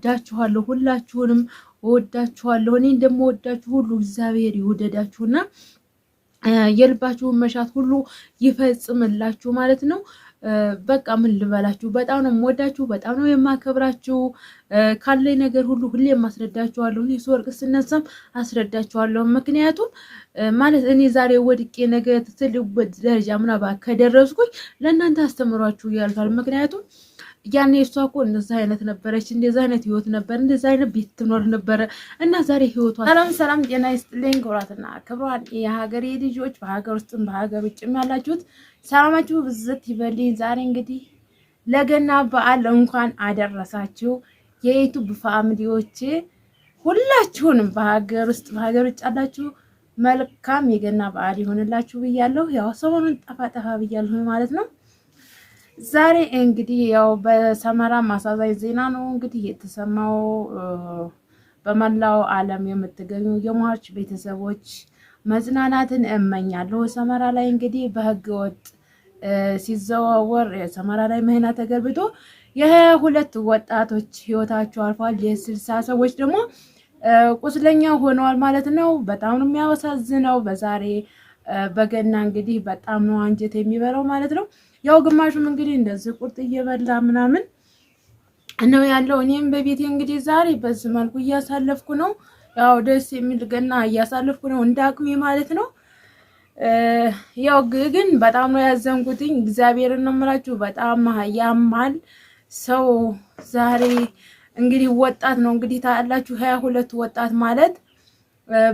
ወዳችኋለሁ ሁላችሁንም ወዳችኋለሁ እኔ እንደምወዳችሁ ሁሉ እግዚአብሔር ይወደዳችሁና የልባችሁን መሻት ሁሉ ይፈጽምላችሁ ማለት ነው። በቃ ምን ልበላችሁ በጣም ነው የምወዳችሁ በጣም ነው የማከብራችሁ ካለኝ ነገር ሁሉ ሁሌ ማስረዳችኋለሁ እኔ ስወርቅ ስነሳም አስረዳችኋለሁ ምክንያቱም ማለት እኔ ዛሬ ወድቄ ነገ ትልቅ ደረጃ ምናምን ከደረስኩኝ ለእናንተ አስተምሯችሁ ያልፋል ምክንያቱም ያኔ እሷ እኮ እንደዛ አይነት ነበረች እንደዛ አይነት ህይወት ነበር እንደዛ አይነት ቤት ትኖር ነበር እና ዛሬ ህይወቷ ሰላም ጤና ይስጥልኝ ክብራትና ክብሯን የሀገሬ ልጆች በሀገር ውስጥም በሀገር ውጭም ያላችሁት ሰላማችሁ ብዝት ይበልኝ ዛሬ እንግዲህ ለገና በዓል እንኳን አደረሳችሁ የዩቲዩብ ፋሚሊዎች ሁላችሁንም በሀገር ውስጥ በሀገር ውጭ ያላችሁ መልካም የገና በዓል ይሆንላችሁ ብያለሁ ያው ሰሞኑን ጠፋ ብያለሁ ማለት ነው ዛሬ እንግዲህ ያው በሰመራ ማሳዛኝ ዜና ነው እንግዲህ የተሰማው በመላው ዓለም የምትገኙ የሟች ቤተሰቦች መጽናናትን እመኛለሁ ሰመራ ላይ እንግዲህ በህገ ወጥ ሲዘዋወር ሰመራ ላይ መኪና ተገልብጦ የ2 ወጣቶች ህይወታቸው አልፏል የ60 ሰዎች ደግሞ ቁስለኛ ሆነዋል ማለት ነው በጣም ነው የሚያሳዝነው በዛሬ በገና እንግዲህ በጣም ነው አንጀት የሚበላው ማለት ነው ያው ግማሹም እንግዲህ እንደዚህ ቁርጥ እየበላ ምናምን ነው ያለው እኔም በቤቴ እንግዲህ ዛሬ በዚህ መልኩ እያሳለፍኩ ነው ያው ደስ የሚል ገና እያሳለፍኩ ነው እንዳቅሜ ማለት ነው ያው ግን በጣም ነው ያዘንኩትኝ እግዚአብሔርን ነው የምላችሁ በጣም ያማል ሰው ዛሬ እንግዲህ ወጣት ነው እንግዲህ ታላችሁ 22 ወጣት ማለት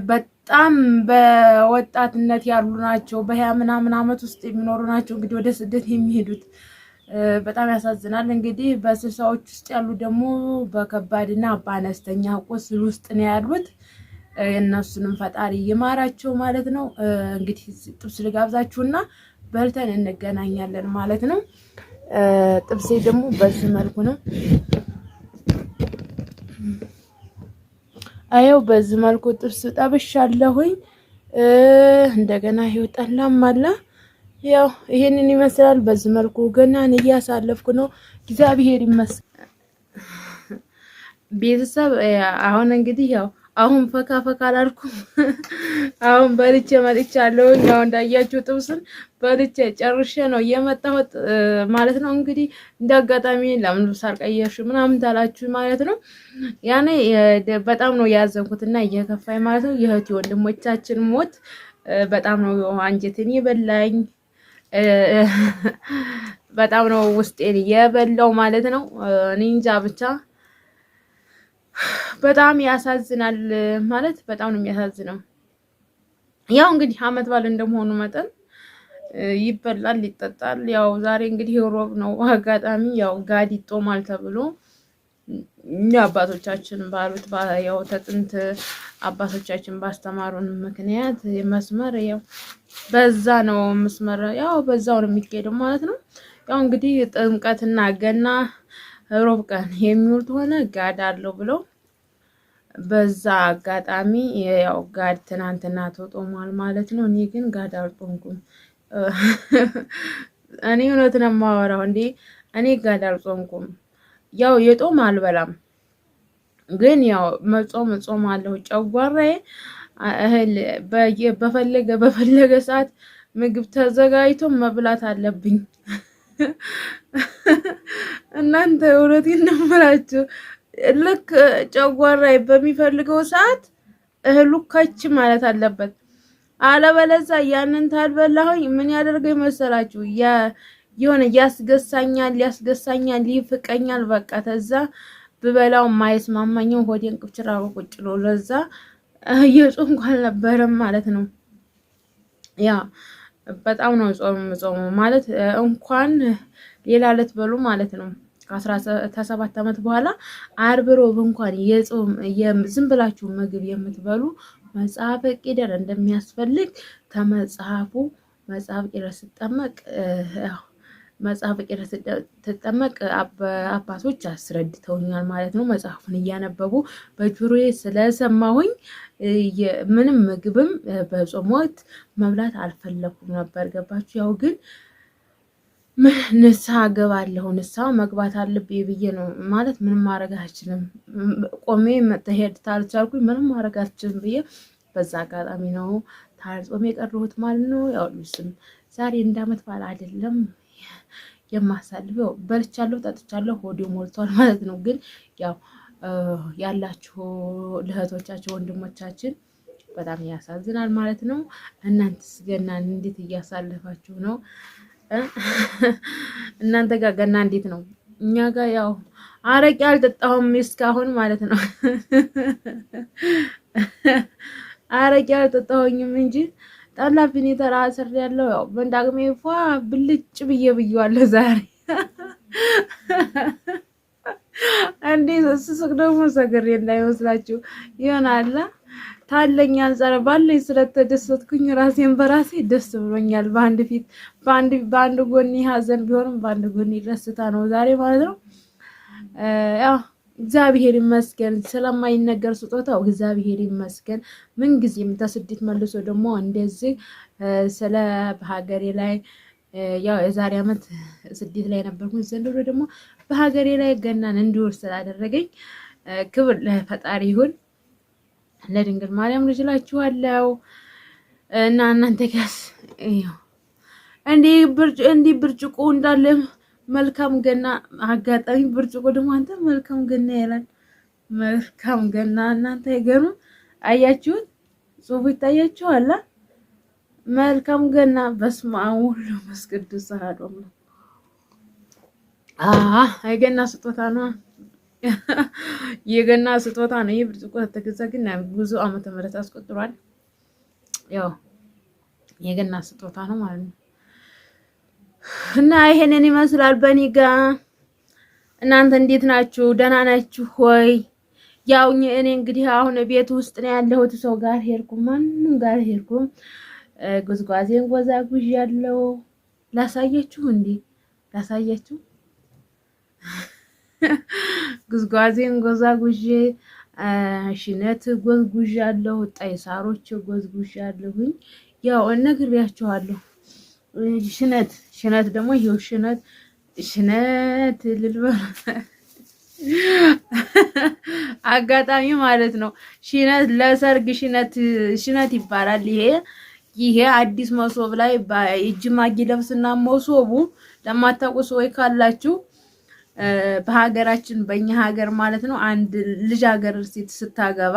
በጣም በወጣትነት ያሉ ናቸው በ20 ምናምን አመት ውስጥ የሚኖሩ ናቸው እንግዲህ ወደ ስደት የሚሄዱት በጣም ያሳዝናል እንግዲህ በ60ዎች ውስጥ ያሉ ደግሞ በከባድና በአነስተኛ ቁስል ውስጥ ነው ያሉት እነሱንም ፈጣሪ ይማራቸው ማለት ነው እንግዲህ ጥብስ ልጋብዛችሁና በልተን እንገናኛለን ማለት ነው ጥብሴ ደግሞ በዚህ መልኩ ነው አየው በዚህ መልኩ ጥብስ ጠብሻለሁኝ እንደገና ይወጣላም አለ ያው ይሄንን ይመስላል በዚህ መልኩ ገናን እያሳለፍኩ ነው እግዚአብሔር ይመስገን ቤተሰብ አሁን እንግዲህ ያው አሁን ፈካ አላልኩም አሁን በልቼ መጥቻለሁ ያው እንዳያችሁ ጥብስን በልቼ ጨርሼ ነው የመጣሁት ማለት ነው እንግዲህ እንዳጋጣሚ ለምን ሳልቀየርሽ ምናምን ታላችሁ ማለት ነው ያኔ በጣም ነው ያዘንኩትና እየከፋኝ ማለት ነው የህት ወንድሞቻችን ሞት በጣም ነው አንጀቴን የበላኝ በጣም ነው ውስጤን የበላው ማለት ነው እኔ እንጃ ብቻ በጣም ያሳዝናል ማለት በጣም ነው የሚያሳዝነው ያው እንግዲህ አመት ባል እንደመሆኑ መጠን ይበላል ይጠጣል ያው ዛሬ እንግዲህ ሮብ ነው አጋጣሚ ያው ጋዲ ጦማል ተብሎ አባቶቻችን ባሉት ያው ተጥንት አባቶቻችን ባስተማሩን ምክንያት መስመር ያው በዛ ነው መስመር ያው በዛው ነው የሚሄደው ማለት ነው ያው እንግዲህ ጥምቀትና ገና ሮብ ቀን የሚውል ሆነ ጋድ አለው ብሎ በዛ አጋጣሚ ያው ጋድ ትናንትና ተጦማል ማለት ነው እኔ ግን ጋድ አልጾምኩም እኔ እውነት ነው የማወራው እንዴ እኔ ጋድ አልጾምኩም ያው የጦም አልበላም ግን ያው መጾም አለው ጨጓራዬ እህል በፈለገ ሰዓት ምግብ ተዘጋጅቶ መብላት አለብኝ እናንተ እውነቴን ነው የምላችሁ ልክ ጨጓራዬ በሚፈልገው ሰዓት እህሉ ከች ማለት አለበት አለበለዚያ ያንን ታልበላሁኝ ምን ያደርገኝ መሰላችሁ የሆነ ያስገሳኛል ይፍቀኛል በቃ ተዛ ብበላው ማይስማማኝው ሆዴን ቅፍጭራው ቁጭ ነው ለዛ የጾምኩ አልነበረም ማለት ነው ያ በጣም ነው ጾም ማለት እንኳን ሌላ ዕለት በሉ ማለት ነው ከ17 አመት በኋላ ዓርብ ሮብ እንኳን ዝም ብላችሁ ምግብ የምትበሉ መጽሐፈ ቂደር እንደሚያስፈልግ ተመጽሐፉ መጽሐፍ ቂደር ሲጠመቅ መጽሐፍ ቂደር ሲጠመቅ አባቶች አስረድተውኛል ማለት ነው መጽሐፉን እያነበቡ በጆሮዬ ስለሰማሁኝ ምንም ምግብም በጾም ወቅት መብላት አልፈለኩም ነበር ገባችሁ ያው ግን ንስሐ ገባለሁ ንስሐ መግባት አለብኝ ብዬ ነው ማለት ምንም ማድረግ አልችልም። ቆሜ መተሄድ ታልቻልኩኝ ምንም ማድረግ አልችልም ብዬ በዛ አጋጣሚ ነው ታልጾም የቀረሁት ማለት ነው። ያው ልብስም ዛሬ እንዳመት በዓል አይደለም የማሳልፈው በልቻለሁ ጠጥቻለሁ ሆዴ ሞልቷል ማለት ነው። ግን ያው ያላችሁ ለእህቶቻችሁ ወንድሞቻችን በጣም ያሳዝናል ማለት ነው። እናንተስ ገናን እንዴት እያሳለፋችሁ ነው? እናንተ ጋር ገና እንዴት ነው? እኛ ጋር ያው አረቄ አልጠጣሁም እስካሁን ማለት ነው። አረቄ አልጠጣሁኝም እንጂ ጠላ ቢኔተር አስር ያለው ያው በእንዳግሜ ፏ ብልጭ ብዬዋለሁ ዛሬ። እንዴ ስስቅ ደግሞ ሰገሬ እንዳይመስላችሁ ይሆናል። ታለኝ አንጻር ባለኝ ስለተደሰትኩኝ ራሴን በራሴ ደስ ብሎኛል። በአንድ ጎኔ ሀዘን ቢሆንም በአንድ ጎኔ ደስታ ነው ዛሬ ማለት ነው። ያው እግዚአብሔር ይመስገን ስለማይነገር ስጦታው እግዚአብሔር ይመስገን። ምንጊዜም ተስደት መልሶ ደግሞ እንደዚህ ስለ በሀገሬ ላይ ያው የዛሬ ዓመት ስደት ላይ ነበርኩኝ። ዘንድሮ ደግሞ በሀገሬ ላይ ገናን እንዲውል ስላደረገኝ ክብር ለፈጣሪ ይሁን። ለድንግል ማርያም ልጅ እላችኋለሁ። እና እናንተ ጋስ እንዲህ ብርጭቆ እንዳለ መልካም ገና አጋጣሚ ብርጭቆ ደግሞ አንተ መልካም ገና ይላል። መልካም ገና እናንተ ይገሩ አያችሁት? ጽሑፉ ይታያችኋል። መልካም ገና በስመ አብ ወወልድ ወመንፈስ ቅዱስ አሐዱ አምላክ። የገና ስጦታ ነው። የገና ስጦታ ነው። ይህ ብርጭቆ ተገዛ ግን ብዙ ዓመተ ምህረት አስቆጥሯል። ያው የገና ስጦታ ነው ማለት ነው። እና ይሄንን ይመስላል በእኔ ጋ። እናንተ እንዴት ናችሁ? ደህና ናችሁ ሆይ? ያው እኔ እንግዲህ አሁን ቤት ውስጥ ነው ያለሁት። ሰው ጋር ሄድኩም ማንም ጋር ሄድኩም። ጉዝጓዜን ጎዛጉዥ ያለው ላሳያችሁ እንዴ ላሳያችሁ ጉዝጓዜን ጎዛጉዤ ሽነት ጎዝጉዣለሁ። ጣይ ሳሮች ጎዝጉዣለሁኝ። ያው እነግሬያችኋለሁ። ሽነት ደግሞ ይሄው ሽነት ልልበል አጋጣሚ ማለት ነው። ሽነት ለሰርግ ሽነት ይባላል። ይሄ አዲስ መሶብ ላይ እጅ ማጊ ለብስና መሶቡ ለማታውቁ ሰዎች ካላችሁ በሀገራችን በእኛ ሀገር ማለት ነው አንድ ልጃገረድ ሴት ስታገባ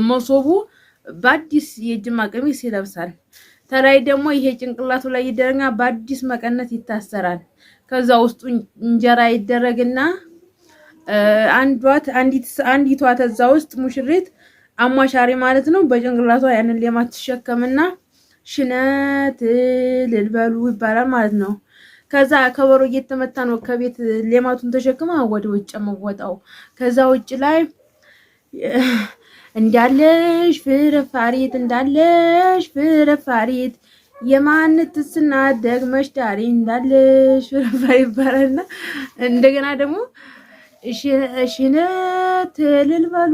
መሶቡ በአዲስ የእጅማ ቀሚስ ይለብሳል። ተላይ ደግሞ ይሄ ጭንቅላቱ ላይ ይደረግና በአዲስ መቀነት ይታሰራል። ከዛ ውስጡ እንጀራ ይደረግና አንዲቷ ተዛ ውስጥ ሙሽሪት አሟሻሪ ማለት ነው በጭንቅላቷ ያንን ሌማት ትሸከምና ሽነት ልልበሉ ይባላል ማለት ነው። ከዛ ከበሮ እየተመታ ነው ከቤት ሌማቱን ተሸክማ ወደ ውጭ መወጣው። ከዛ ውጭ ላይ እንዳለሽ ፍርፋሪት የማንትስና ደግመሽ ዳሪ እንዳለሽ ፍርፋሪ ይባላልና እንደገና ደግሞ ሽነት ልልበሉ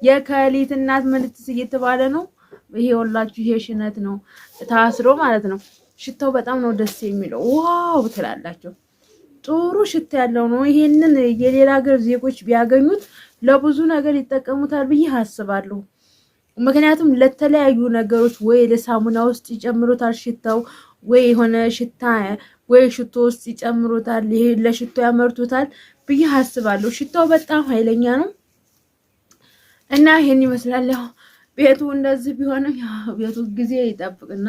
የከሊት እናት ምንትስ እየተባለ ነው። ይሄ ወላችሁ ይሄ ሽነት ነው ታስሮ ማለት ነው። ሽታው በጣም ነው ደስ የሚለው። ዋው ትላላችሁ። ጥሩ ሽታ ያለው ነው። ይሄንን የሌላ ሀገር ዜጎች ቢያገኙት ለብዙ ነገር ይጠቀሙታል ብዬ አስባለሁ። ምክንያቱም ለተለያዩ ነገሮች ወይ ለሳሙና ውስጥ ይጨምሩታል ሽታው፣ ወይ የሆነ ሽታ ወይ ሽቶ ውስጥ ይጨምሩታል። ይሄ ለሽቶ ያመርቱታል ብዬ አስባለሁ። ሽታው በጣም ኃይለኛ ነው እና ይሄን ይመስላል። ቤቱ እንደዚህ ቢሆንም ያው ቤቱ ጊዜ ይጠብቅና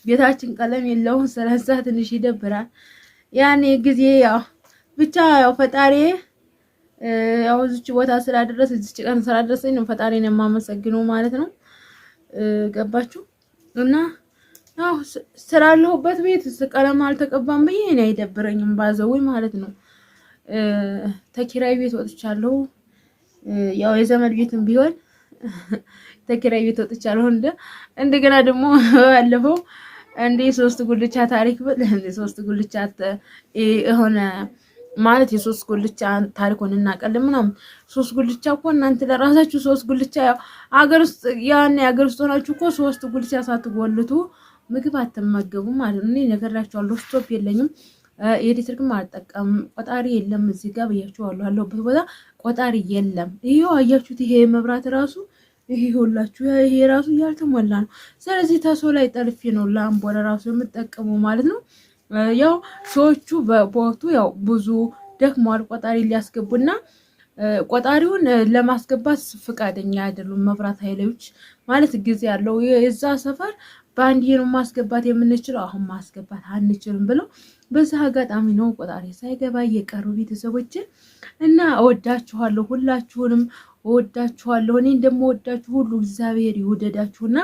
ቤታችን ቀለም የለውም። ስለዛ ትንሽ ይደብራል። ያኔ ጊዜ ያው ብቻ ያው ፈጣሪ ያው እዚች ቦታ ስላደረሰ እዚች ቀን ስላደረሰኝ ነው ፈጣሪን የማመሰግነው ማለት ነው። ገባችሁ? እና ያው ስላለሁበት ቤት ቀለም አልተቀባም ብዬ እኔ አይደብረኝም ባዘውኝ ማለት ነው። ተኪራይ ቤት ወጥቻለሁ። ያው የዘመድ ቤትም ቢሆን ተኪራይ ቤት ወጥቻለሁ። እንደገና ደግሞ ባለፈው እንደ 3 ጉልቻ ታሪክ ብል እንደ 3 ጉልቻ የሆነ ማለት የሶስት ጉልቻ ታሪኮን እናቀል ምናምን 3 ጉልቻ እኮ እናንተ ለራሳችሁ 3 ጉልቻ አገር ውስጥ ያን አገር ውስጥ ሆናችሁ እኮ 3 ጉልቻ ሳትጎልቱ ምግብ አትመገቡ ማለት ነው። እኔ ነገራችኋለሁ። ስቶፕ የለኝም፣ ኤሌክትሪክም አልጠቀምም፣ ቆጣሪ የለም እዚህ ጋር ብያችኋለሁ። አለሁበት ቦታ ቆጣሪ የለም። ይሄው አያችሁት፣ ይሄ መብራት ራሱ ይሄ ሁላችሁ ይሄ ራሱ ያልተሞላ ነው። ስለዚህ ተሶ ላይ ጠልፌ ነው ላምቦለ ራሱ የምጠቀመው ማለት ነው። ያው ሰዎቹ በወቅቱ ያው ብዙ ደክሟል ቆጣሪ ሊያስገቡና ቆጣሪውን ለማስገባት ፍቃደኛ አይደሉም። መብራት ኃይሎች ማለት ጊዜ ያለው የዛ ሰፈር በአንድ ነው ማስገባት የምንችለው፣ አሁን ማስገባት አንችልም ብለው በዛ አጋጣሚ ነው ቆጣሪ ሳይገባ የቀሩ ቤተሰቦች እና እወዳችኋለሁ፣ ሁላችሁንም እወዳችኋለሁ። እኔ እንደምወዳችሁ ሁሉ እግዚአብሔር ይወደዳችሁና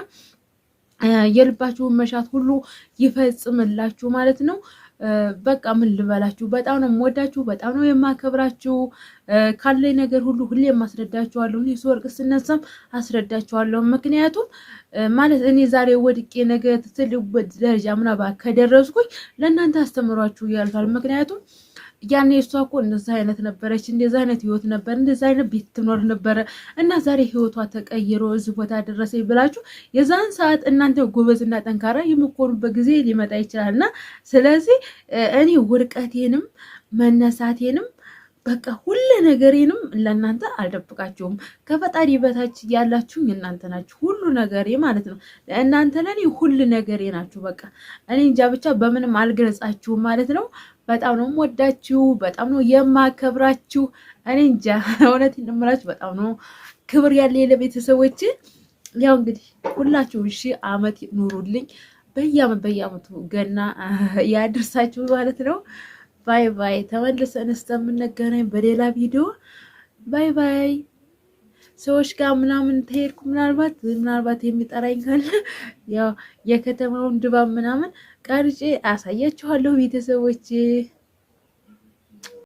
የልባችሁን መሻት ሁሉ ይፈጽምላችሁ ማለት ነው። በቃ ምን ልበላችሁ፣ በጣም ነው የምወዳችሁ፣ በጣም ነው የማከብራችሁ። ካለኝ ነገር ሁሉ ሁሌ ማስረዳችኋለሁ። እኔ ስወርቅ ስነሳም አስረዳችኋለሁ። ምክንያቱም ማለት እኔ ዛሬ ወድቄ ነገ ትልቅ ደረጃ ምናምን ከደረስኩኝ ለእናንተ አስተምሯችሁ ያልፋል። ምክንያቱም ያኔ እሷ እኮ እንደዛ አይነት ነበረች፣ እንደዛ አይነት ህይወት ነበር፣ እንደዛ አይነት ቤት ትኖር ነበረ እና ዛሬ ህይወቷ ተቀይሮ እዚህ ቦታ ደረሰኝ ብላችሁ የዛን ሰዓት እናንተ ጎበዝና ጠንካራ የምትሆኑበት ጊዜ ሊመጣ ይችላል እና ስለዚህ እኔ ውድቀቴንም መነሳቴንም በቃ ሁሉ ነገሬንም ለእናንተ አልደብቃችሁም። ከፈጣሪ በታች ያላችሁኝ እናንተ ናችሁ፣ ሁሉ ነገሬ ማለት ነው። እናንተ ለኔ ሁሉ ነገሬ ናችሁ። በቃ እኔ እንጃ ብቻ በምንም አልገለጻችሁም ማለት ነው። በጣም ነው የምወዳችሁ፣ በጣም ነው የማከብራችሁ። እኔ እንጃ እውነት እንደምላችሁ በጣም ነው ክብር ያለ ለቤተሰቦች። ያው እንግዲህ ሁላችሁ 1000 ዓመት ኑሩልኝ፣ በየዓመቱ ገና ያድርሳችሁ ማለት ነው። ባይ ባይ። ተመልሰን እስከምንገናኝ በሌላ ቪዲዮ ባይ ባይ። ሰዎች ጋር ምናምን ተሄድኩ ምናልባት የሚጠራኝ ካለ ያው የከተማውን ድባብ ምናምን ቀርጬ አሳያችኋለሁ ቤተሰቦቼ።